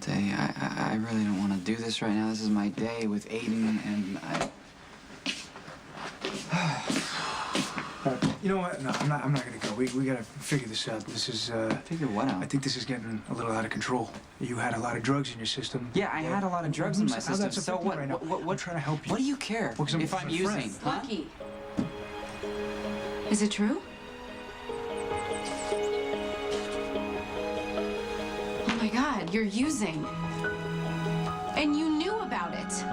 Dante. I really don't want to do this right now. This is my day with Aiden, and You know what? No, I'm not gonna go. We gotta figure this out. This is, Figure what out? I think this is getting a little out of control. You had a lot of drugs in your system. Yeah, I had a lot of drugs in my system. That's So what? Right now. What? I'm trying to help you. What do you care Well, if I'm using? Huh? Lucky. Is it true? Oh my God, you're using. And you knew about it.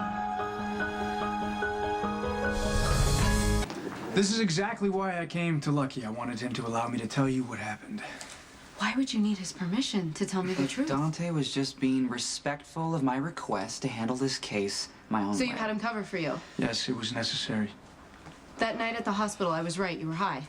This is exactly why I came to Lucky. I wanted him to allow me to tell you what happened. Why would you need his permission to tell me the truth? Dante was just being respectful of my request to handle this case my own So way. you had him cover for you? Yes, it was necessary. That night at the hospital, I was right. You were high.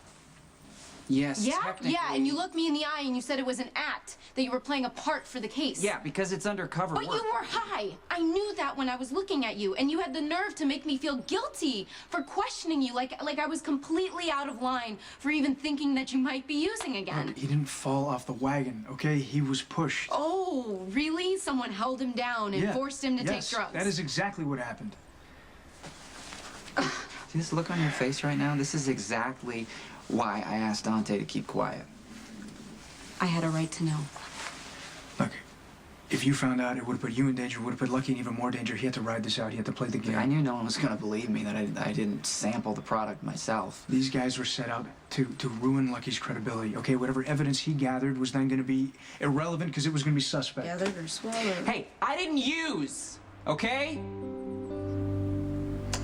Yes, Yeah? technically. Yeah, and you looked me in the eye and you said it was an act, that you were playing a part for the case. Yeah, because it's undercover But work. you were high. I knew that when I was looking at you, and you had the nerve to make me feel guilty for questioning you, like I was completely out of line for even thinking that you might be using again. Look, he didn't fall off the wagon, okay? He was pushed. Oh, really? Someone held him down and Yeah. forced him to Yes, take drugs. that is exactly what happened. See this look on your face right now? This is exactly why I asked Dante to keep quiet. I had a right to know. Look, if you found out, it would have put you in danger, would have put Lucky in even more danger. He had to ride this out. He had to play the game. I knew no one was going to believe me that I didn't sample the product myself. These guys were set out to ruin Lucky's credibility, okay? Whatever evidence he gathered was then going to be irrelevant because it was going to be suspect. Gathered or swallowed. Hey, I didn't use, okay?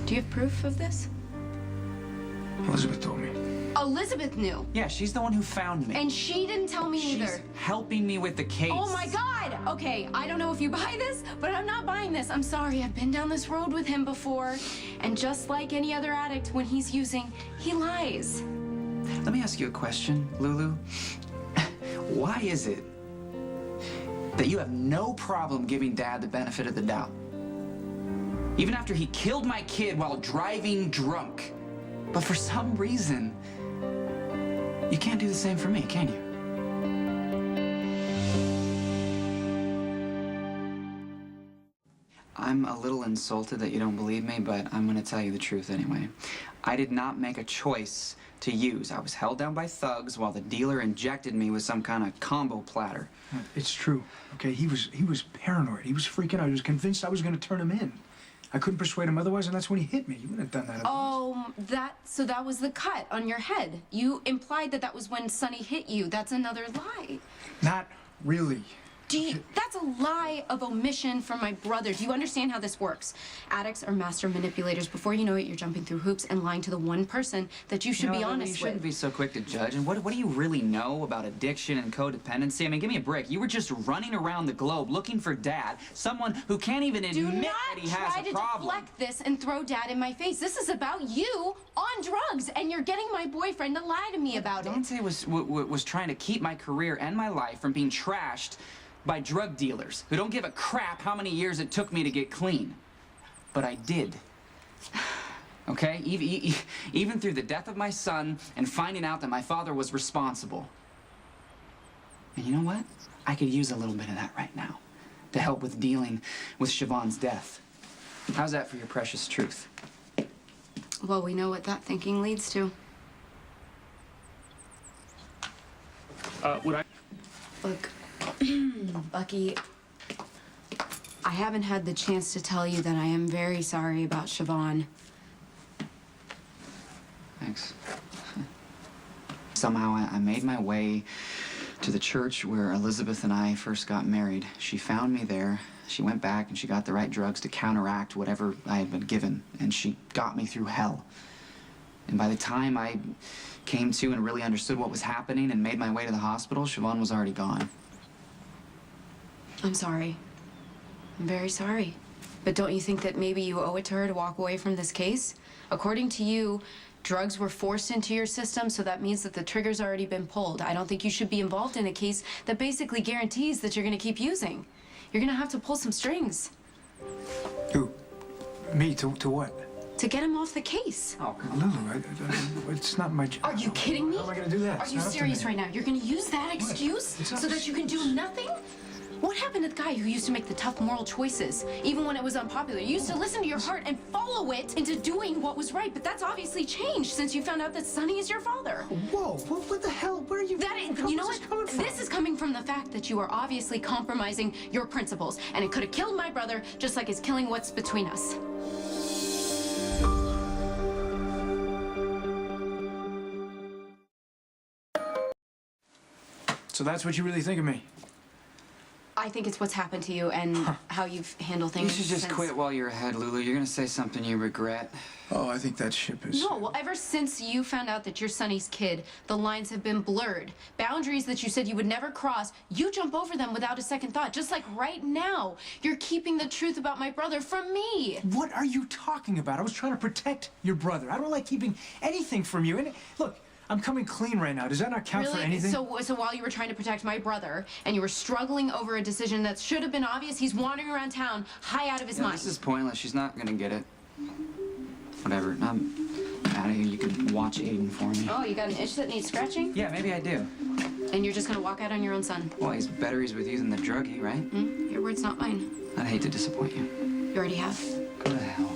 Do you have proof of this? Elizabeth told me. Elizabeth knew. Yeah, she's the one who found me. And she didn't tell me She's either. helping me with the case. Oh my God! Okay, I don't know if you buy this, but I'm not buying this. I'm sorry, I've been down this road with him before. And just like any other addict, when he's using, he lies. Let me ask you a question, Lulu. Why is it that you have no problem giving Dad the benefit of the doubt? Even after he killed my kid while driving drunk. But for some reason, you can't do the same for me, can you? I'm a little insulted that you don't believe me, but I'm going to tell you the truth anyway. I did not make a choice to use. I was held down by thugs while the dealer injected me with some kind of combo platter. It's true, okay? He was paranoid. He was freaking out. He was convinced I was going to turn him in. I couldn't persuade him otherwise, and that's when he hit me. You wouldn't have done that otherwise. Oh, so that was the cut on your head. You implied that was when Sonny hit you. That's another lie. Not really. That's a lie of omission from my brother. Do you understand how this works? Addicts are master manipulators. Before you know it, you're jumping through hoops and lying to the one person that you should be honest You shouldn't with. be so quick to judge. And what do you really know about addiction and codependency? I mean, give me a break. You were just running around the globe looking for Dad, someone who can't even admit that he has a problem. Do not try to deflect this and throw Dad in my face. This is about you on drugs, and you're getting my boyfriend to lie to me about it. Dante was trying to keep my career and my life from being trashed by drug dealers who don't give a crap how many years it took me to get clean. But I did. Okay? Even through the death of my son and finding out that my father was responsible. And you know what? I could use a little bit of that right now to help with dealing with Siobhan's death. How's that for your precious truth? Well, we know what that thinking leads to. Look, Bucky, I haven't had the chance to tell you that I am very sorry about Siobhan. Thanks. Somehow I made my way to the church where Elizabeth and I first got married. She found me there. She went back and she got the right drugs to counteract whatever I had been given. And she got me through hell. And by the time I came to and really understood what was happening and made my way to the hospital, Siobhan was already gone. I'm sorry. I'm very sorry. But don't you think that maybe you owe it to her to walk away from this case? According to you, drugs were forced into your system, so that means that the trigger's already been pulled. I don't think you should be involved in a case that basically guarantees that you're gonna keep using. You're gonna have to pull some strings. Who? Me? To what? To get him off the case. Oh, Lulu, it's not my job. Are you kidding me? How am I gonna do that? Are It's you not up to serious me. right now? You're gonna use that excuse It's not so that you can do nothing? What happened to the guy who used to make the tough moral choices, even when it was unpopular? You used to listen to your heart and follow it into doing what was right, but that's obviously changed since you found out that Sonny is your father. Whoa, what the hell? Where are you? You know what? This is coming from the fact that you are obviously compromising your principles, and it could have killed my brother just like it's killing what's between us. So that's what you really think of me? I think it's what's happened to you and how you've handled things. You should just quit while you're ahead, Lulu. You're gonna say something you regret. Oh, I think that ship is... No, well, ever since you found out that you're Sonny's kid, the lines have been blurred. Boundaries that you said you would never cross, you jump over them without a second thought. Just like right now, you're keeping the truth about my brother from me. What are you talking about? I was trying to protect your brother. I don't like keeping anything from you. And look, I'm coming clean right now. Does that not count for anything? So while you were trying to protect my brother and you were struggling over a decision that should have been obvious, he's wandering around town, high out of his mind. This is pointless. She's not gonna get it. Whatever. I'm out of here. You can watch Aiden for me. Oh, you got an itch that needs scratching? Yeah, maybe I do. And you're just gonna walk out on your own son? Well, he's better he's with you than the druggie, right? Your word's not mine. I'd hate to disappoint you. You already have. Go to hell.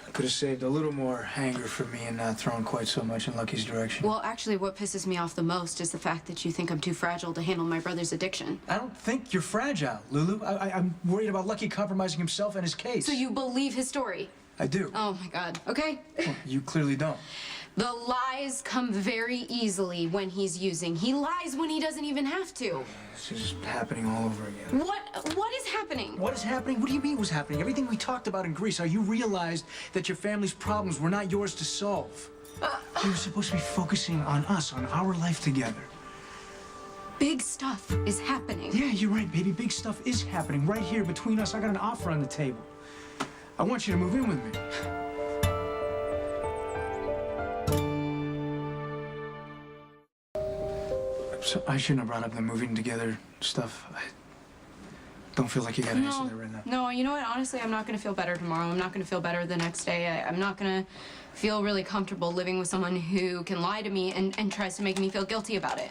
You could have saved a little more anger from me and not thrown quite so much in Lucky's direction. Well, actually, what pisses me off the most is the fact that you think I'm too fragile to handle my brother's addiction. I don't think you're fragile, Lulu. I'm worried about Lucky compromising himself and his case. So you believe his story? I do. Oh, my God. Okay. Well, you clearly don't. The lies come very easily when he's using. He lies when he doesn't even have to. This is happening all over again. What is happening? What is happening? What do you mean was happening? Everything we talked about in Greece, how you realized that your family's problems were not yours to solve. You were supposed to be focusing on us, on our life together. Big stuff is happening. Yeah, you're right, baby. Big stuff is happening right here between us. I got an offer on the table. I want you to move in with me. So I shouldn't have brought up the moving together stuff. I don't feel like you got an answer there right now. No, you know what? Honestly, I'm not going to feel better tomorrow. I'm not going to feel better the next day. I'm not going to feel really comfortable living with someone who can lie to me and tries to make me feel guilty about it.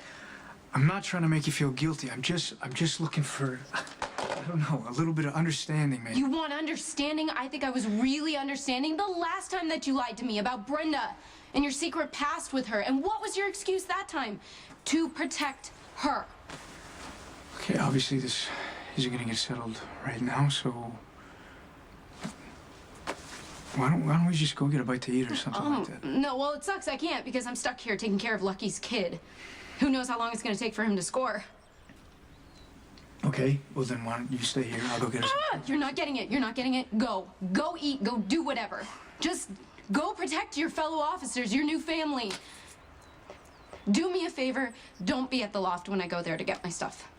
I'm not trying to make you feel guilty. I'm just looking for, I don't know, a little bit of understanding, maybe. You want understanding? I think I was really understanding the last time that you lied to me about Brenda and your secret past with her. And what was your excuse that time? To protect her. Okay, obviously this isn't gonna get settled right now, so why don't we just go get a bite to eat or something like that? No, well, it sucks I can't because I'm stuck here taking care of Lucky's kid. Who knows how long it's gonna take for him to score. Okay, well then why don't you stay here? I'll go get us. You're not getting it. You're not getting it. Go. Go eat. Go do whatever. Just go protect your fellow officers, your new family. Do me a favor. Don't be at the loft when I go there to get my stuff.